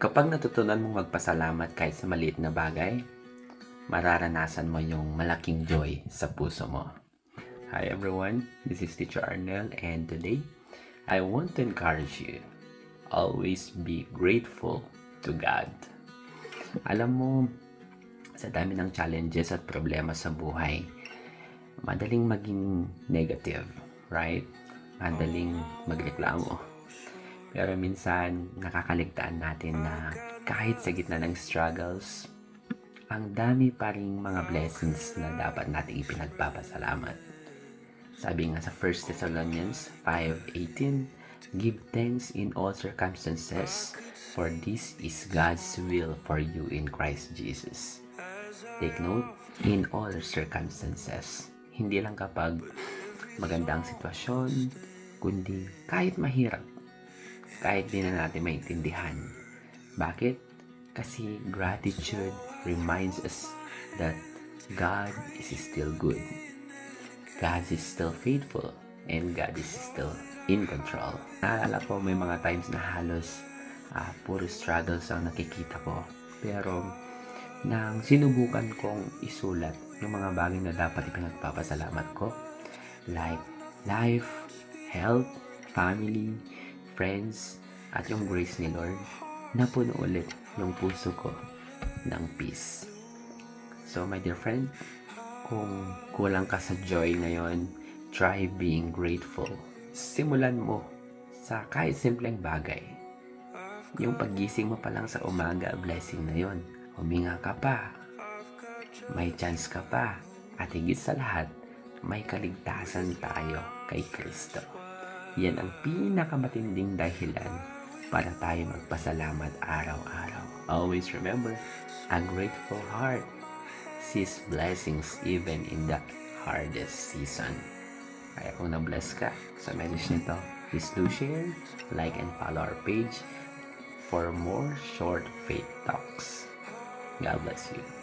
Kapag natutunan mong magpasalamat kahit sa maliit na bagay, mararanasan mo yung malaking joy sa puso mo. Hi everyone, this is Teacher Arnel and today, I want to encourage you. Always be grateful to God. Alam mo, sa dami ng challenges at problema sa buhay, madaling maging negative, right? Madaling magreklamo. Pero minsan, nakakaligtaan natin na kahit sa gitna ng struggles, ang dami pa ring mga blessings na dapat nating ipinagpapasalamat. Sabi nga sa 1 Thessalonians 5:18, give thanks in all circumstances, for this is God's will for you in Christ Jesus. Take note, in all circumstances. Hindi lang kapag maganda ang sitwasyon, kundi kahit mahirap. Kahit di na natin maintindihan. Bakit? Kasi gratitude reminds us that God is still good. God is still faithful. And God is still in control. Naalala ko may mga times na halos puro struggles ang nakikita ko. Pero nang sinubukan kong isulat yung mga bagay na dapat ipinagpapasalamat ko, like life, health, family, friends, at yung grace ni Lord, napuno ulit yung puso ko ng peace. So my dear friend, kung kulang ka sa joy ngayon, try being grateful. Simulan mo sa kahit simpleng bagay. Yung paggising mo pa lang sa umaga, blessing na yon. Huminga ka pa, may chance ka pa, at higit sa lahat, may kaligtasan tayo kay Kristo. Yan ang pinakamatinding dahilan para tayo magpasalamat araw-araw. Always remember, a grateful heart sees blessings even in the hardest season. Kaya kung na-bless ka sa message nito, please do share, like, and follow our page for more short faith talks. God bless you.